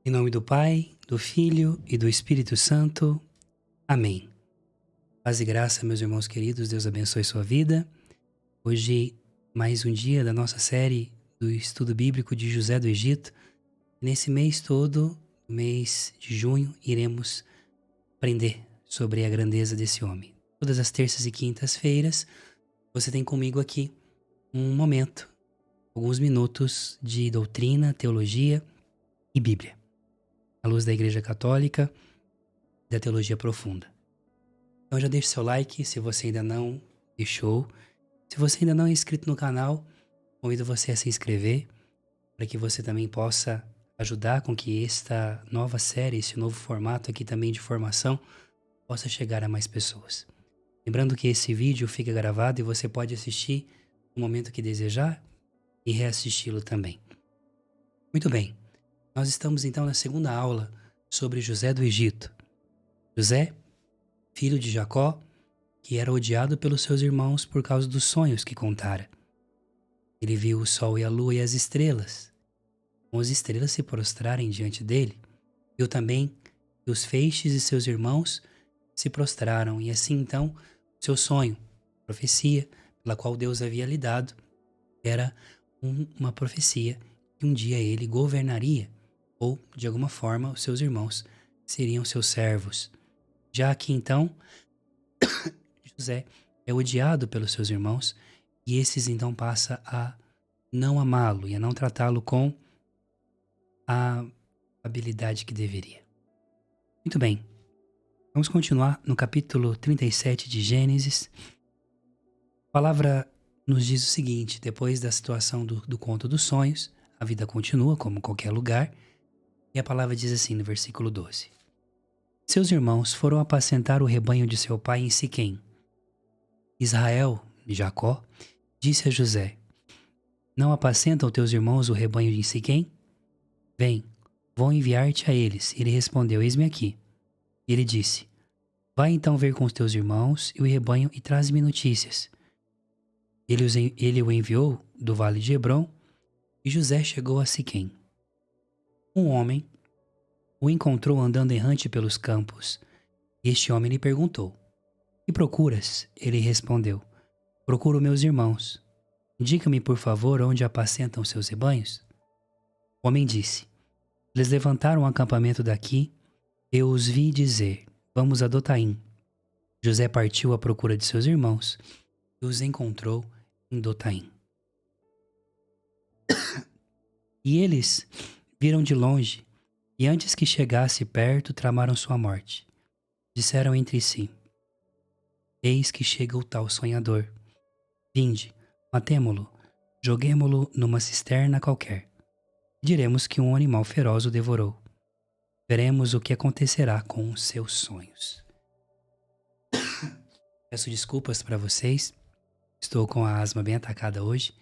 Em nome do Pai, do Filho e do Espírito Santo. Amém. Paz e graça, meus irmãos queridos, Deus abençoe sua vida. Hoje, mais um dia da nossa série do estudo bíblico de José do Egito. Nesse mês todo, mês de junho, iremos aprender sobre a grandeza desse homem. Todas as terças e quintas-feiras, você tem comigo aqui um momento, alguns minutos de doutrina, teologia e Bíblia, à luz da Igreja Católica e da teologia profunda. Então já deixe seu like se você ainda não deixou. Se você ainda não é inscrito no canal, convido você a se inscrever para que você também possa ajudar com que esta nova série, esse novo formato aqui também de formação, possa chegar a mais pessoas. Lembrando que esse vídeo fica gravado e você pode assistir no momento que desejar e reassisti-lo também. Muito bem, nós estamos então na segunda aula sobre José do Egito. José, filho de Jacó, que era odiado pelos seus irmãos por causa dos sonhos que contara. Ele viu o sol e a lua e as estrelas, com as estrelas se prostrarem diante dele. Viu também que os feixes e seus irmãos se prostraram, e assim então seu sonho, profecia pela qual Deus havia lhe dado, era uma profecia que um dia ele governaria, ou de alguma forma os seus irmãos seriam seus servos. Já aqui então, José é odiado pelos seus irmãos e esses então passam a não amá-lo e a não tratá-lo com a habilidade que deveria. Muito bem, vamos continuar no capítulo 37 de Gênesis. A palavra nos diz o seguinte: depois da situação do conto dos sonhos, a vida continua como qualquer lugar, e a palavra diz assim no versículo 12: Seus irmãos foram apacentar o rebanho de seu pai em Siquém. Israel, Jacó, disse a José: Não apacentam teus irmãos o rebanho de Siquém? Vem, vou enviar-te a eles. Ele respondeu: Eis-me aqui. Ele disse: Vai então ver com os teus irmãos e o rebanho e traz-me notícias. Ele o enviou do vale de Hebrom e José chegou a Siquém. Um homem o encontrou andando errante pelos campos. Este homem lhe perguntou: Que procuras? Ele respondeu: Procuro meus irmãos. Indica-me, por favor, onde apacentam seus rebanhos. O homem disse: Eles levantaram um acampamento daqui. Eu os vi dizer: Vamos a Dotaim. José partiu à procura de seus irmãos e os encontrou em Dotaim. E eles viram de longe, e antes que chegasse perto, tramaram sua morte. Disseram entre si: Eis que chega o tal sonhador. Vinde, matemo-lo, joguemo-lo numa cisterna qualquer. Diremos que um animal feroz o devorou. Veremos o que acontecerá com os seus sonhos. Peço desculpas para vocês, estou com a asma bem atacada hoje,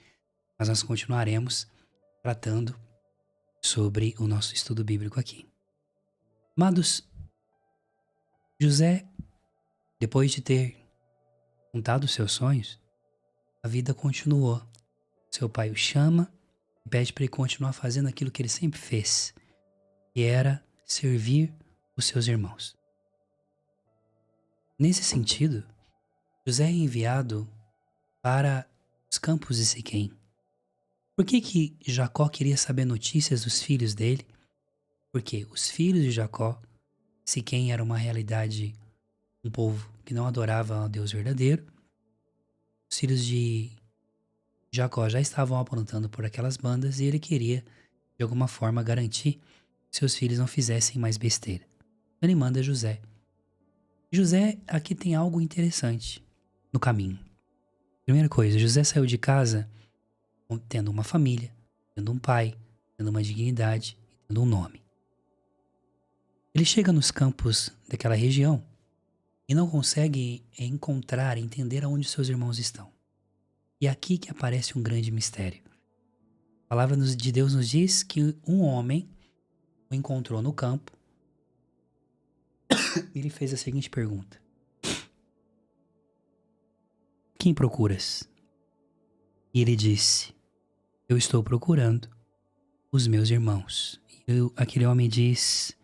mas nós continuaremos tratando sobre o nosso estudo bíblico aqui. Amados, José, depois de ter contado os seus sonhos, a vida continuou. Seu pai o chama e pede para ele continuar fazendo aquilo que ele sempre fez, que era servir os seus irmãos. Nesse sentido, José é enviado para os campos de Siquém. Por que Jacó queria saber notícias dos filhos dele? Porque os filhos de Jacó, Siquém era uma realidade, um povo que não adorava a Deus verdadeiro. Os filhos de Jacó já estavam aprontando por aquelas bandas e ele queria, de alguma forma, garantir que seus filhos não fizessem mais besteira. Então ele manda José. José aqui tem algo interessante no caminho. Primeira coisa, José saiu de casa tendo uma família, tendo um pai, tendo uma dignidade e tendo um nome. Ele chega nos campos daquela região e não consegue encontrar, entender aonde seus irmãos estão. E é aqui que aparece um grande mistério. A palavra de Deus nos diz que um homem o encontrou no campo e ele fez a seguinte pergunta: Quem procuras? E ele disse: Eu estou procurando os meus irmãos. E aquele homem diz: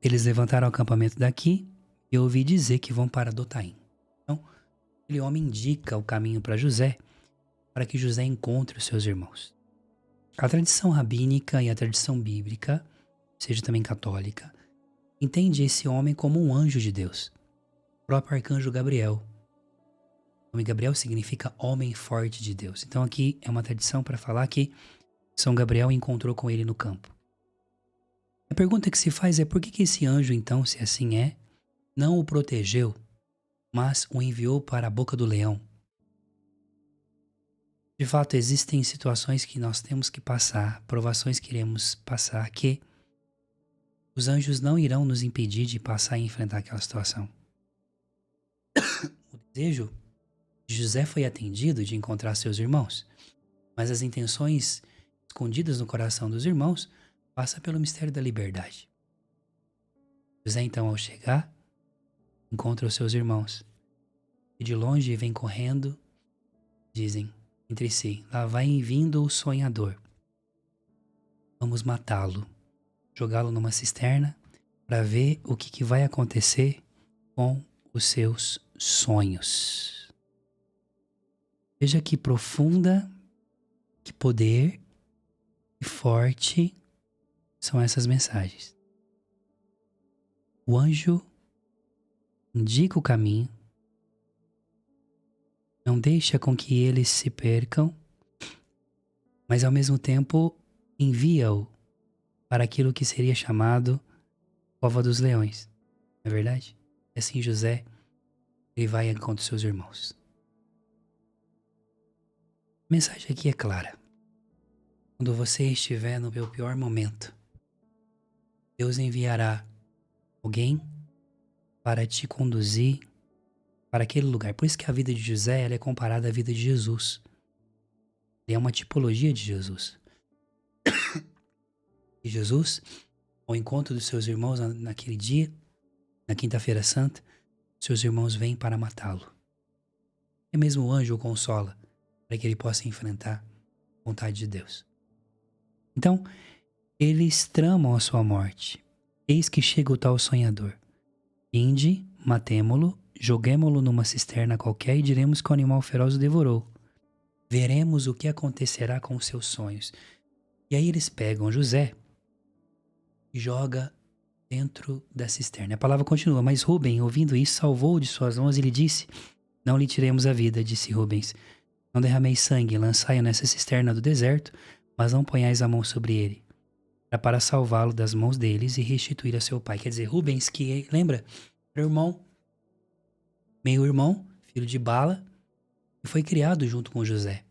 eles levantaram o acampamento daqui e eu ouvi dizer que vão para Dotaim. Então, aquele homem indica o caminho para José, para que José encontre os seus irmãos. A tradição rabínica e a tradição bíblica, seja também católica, entende esse homem como um anjo de Deus, o próprio arcanjo Gabriel. O nome Gabriel significa homem forte de Deus. Então aqui é uma tradição para falar que São Gabriel encontrou com ele no campo. A pergunta que se faz é por que esse anjo, então, se assim é, não o protegeu, mas o enviou para a boca do leão? De fato, existem situações que nós temos que passar, provações que iremos passar, que os anjos não irão nos impedir de passar e enfrentar aquela situação. O desejo de José foi atendido de encontrar seus irmãos, mas as intenções escondidas no coração dos irmãos passam pelo mistério da liberdade. José, então, ao chegar, encontra os seus irmãos e de longe vem correndo, dizem entre si: lá vai vindo o sonhador. Vamos matá-lo, jogá-lo numa cisterna para ver o que vai acontecer com os seus sonhos. Veja que profunda, que poder e forte são essas mensagens. O anjo indica o caminho, não deixa com que eles se percam, mas ao mesmo tempo envia-o para aquilo que seria chamado Cova dos Leões. Não é verdade? E assim José, ele vai encontrar seus irmãos. A mensagem aqui é clara. Quando você estiver no meu pior momento, Deus enviará alguém para te conduzir para aquele lugar. Por isso que a vida de José ela é comparada à vida de Jesus. Ele é uma tipologia de Jesus. E Jesus, ao encontro dos seus irmãos naquele dia, na quinta-feira santa, seus irmãos vêm para matá-lo. E mesmo o anjo o consola para que ele possa enfrentar a vontade de Deus. Então, eles tramam a sua morte. Eis que chega o tal sonhador. Inde, matemo-lo, joguemo-lo numa cisterna qualquer e diremos que o animal feroz o devorou. Veremos o que acontecerá com os seus sonhos. E aí eles pegam José e joga dentro da cisterna. A palavra continua, mas Rubem, ouvindo isso, salvou-o de suas mãos e lhe disse: não lhe tiremos a vida, disse Rubens. Não derrameis sangue, lançai-o nessa cisterna do deserto, mas não ponhais a mão sobre ele, para salvá-lo das mãos deles e restituir a seu pai. Quer dizer, Rubens, que lembra, era irmão, meio-irmão, filho de Bala, e foi criado junto com José.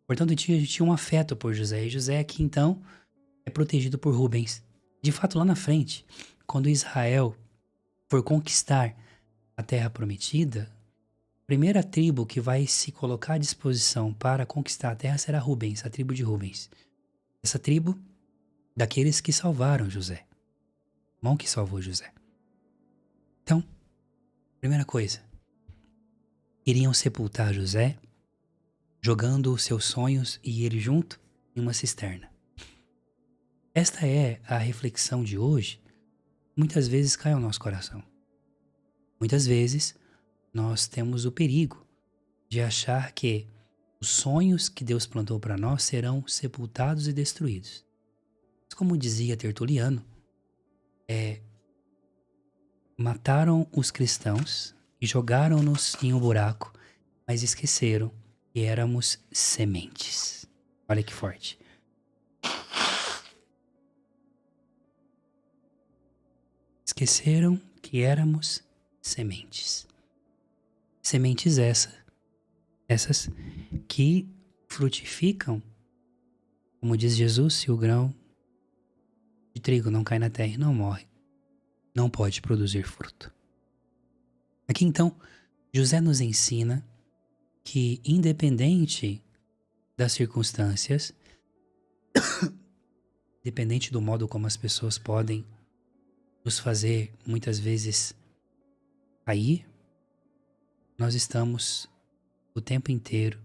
Portanto, tinha um afeto por José. E José aqui, então, é protegido por Rubens. De fato, lá na frente, quando Israel for conquistar a terra prometida, a primeira tribo que vai se colocar à disposição para conquistar a terra será Rubens, a tribo de Rubens. Essa tribo daqueles que salvaram José. O irmão que salvou José. Então, primeira coisa, iriam sepultar José, jogando os seus sonhos e ele junto em uma cisterna. Esta é a reflexão de hoje. Muitas vezes cai ao nosso coração. Muitas vezes nós temos o perigo de achar que os sonhos que Deus plantou para nós serão sepultados e destruídos. Mas como dizia Tertuliano, mataram os cristãos e jogaram-nos em um buraco, mas esqueceram que éramos sementes. Olha que forte. Esqueceram que éramos sementes. Sementes essas que frutificam, como diz Jesus, se o grão de trigo não cai na terra e não morre, não pode produzir fruto. Aqui então, José nos ensina que, independente das circunstâncias, independente do modo como as pessoas podem nos fazer muitas vezes cair, nós estamos o tempo inteiro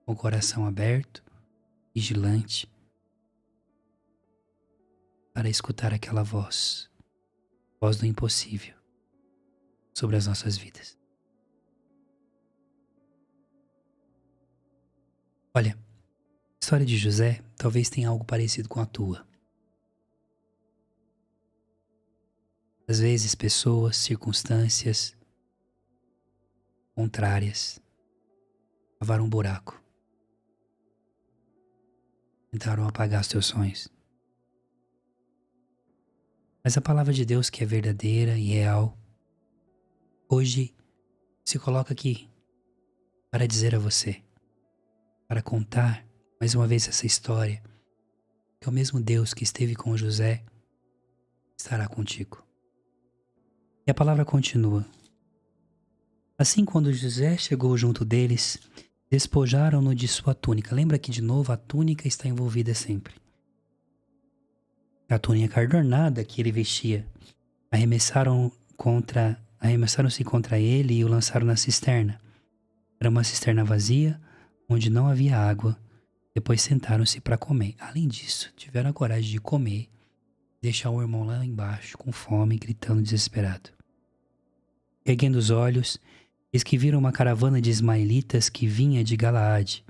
com o coração aberto vigilante, para escutar aquela voz, voz do impossível, sobre as nossas vidas. Olha, a história de José talvez tenha algo parecido com a tua. Às vezes, pessoas, circunstâncias contrárias cavaram um buraco, tentaram apagar os teus sonhos. Mas a palavra de Deus, que é verdadeira e real, hoje se coloca aqui para dizer a você, para contar mais uma vez essa história, que o mesmo Deus que esteve com José estará contigo. E a palavra continua. Assim, quando José chegou junto deles, despojaram-no de sua túnica. Lembra que, de novo, a túnica está envolvida sempre. A túnica adornada que ele vestia. Arremessaram-se contra ele e o lançaram na cisterna. Era uma cisterna vazia, onde não havia água. Depois sentaram-se para comer. Além disso, tiveram a coragem de comer, deixar o irmão lá embaixo, com fome, gritando desesperado. Erguendo os olhos, eis que viram uma caravana de ismaelitas que vinha de Galaade.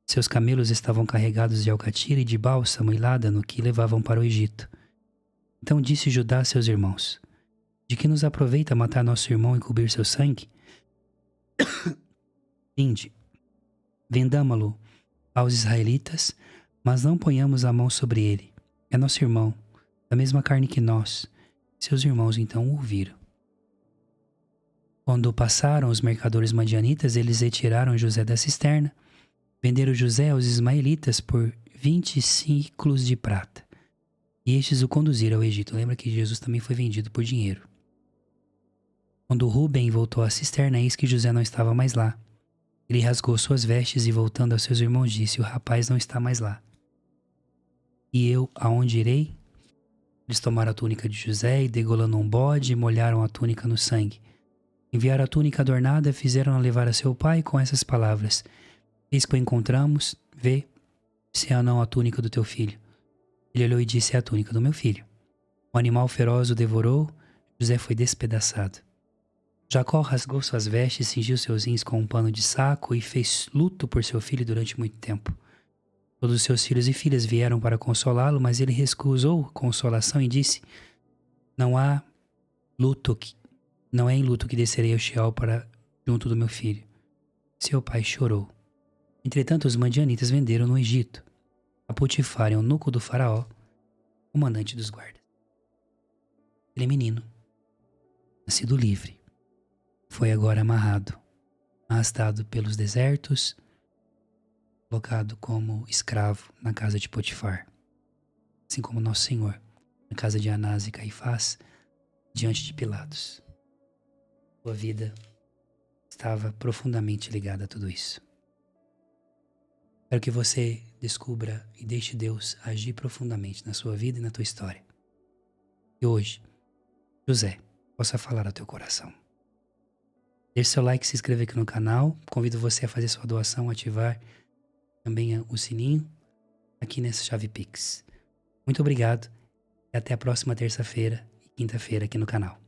Seus camelos estavam carregados de alcatira e de bálsamo e ládano que levavam para o Egito. Então disse Judá a seus irmãos: de que nos aproveita matar nosso irmão e cobrir seu sangue? Vinde, vendamo-lo aos israelitas, mas não ponhamos a mão sobre ele. É nosso irmão, da mesma carne que nós. Seus irmãos então o ouviram. Quando passaram os mercadores madianitas, eles retiraram José da cisterna, venderam José aos ismaelitas por 20 ciclos de prata. E estes o conduziram ao Egito. Lembra que Jesus também foi vendido por dinheiro. Quando Rúben voltou à cisterna, eis que José não estava mais lá. Ele rasgou suas vestes e, voltando aos seus irmãos, disse: o rapaz não está mais lá. E eu, aonde irei? Eles tomaram a túnica de José e, degolando um bode, molharam a túnica no sangue. Enviaram a túnica adornada, fizeram-na levar a seu pai com essas palavras: eis que o encontramos, vê se é não a túnica do teu filho. Ele olhou e disse: é a túnica do meu filho. O animal feroz o devorou, José foi despedaçado. Jacó rasgou suas vestes, cingiu seus rins com um pano de saco e fez luto por seu filho durante muito tempo. Todos os seus filhos e filhas vieram para consolá-lo, mas ele recusou consolação e disse: não é em luto que descerei ao Sheol para junto do meu filho. Seu pai chorou. Entretanto, os madianitas venderam no Egito a Potifar, eunuco do faraó, comandante dos guardas. Ele é menino, nascido livre, foi agora amarrado, arrastado pelos desertos, colocado como escravo na casa de Potifar, assim como nosso Senhor, na casa de Anás e Caifás, diante de Pilatos. Sua vida estava profundamente ligada a tudo isso. Espero que você descubra e deixe Deus agir profundamente na sua vida e na tua história. E hoje, José possa falar ao teu coração. Deixe seu like, se inscreva aqui no canal. Convido você a fazer sua doação, ativar também o sininho aqui nessa chave Pix. Muito obrigado e até a próxima terça-feira e quinta-feira aqui no canal.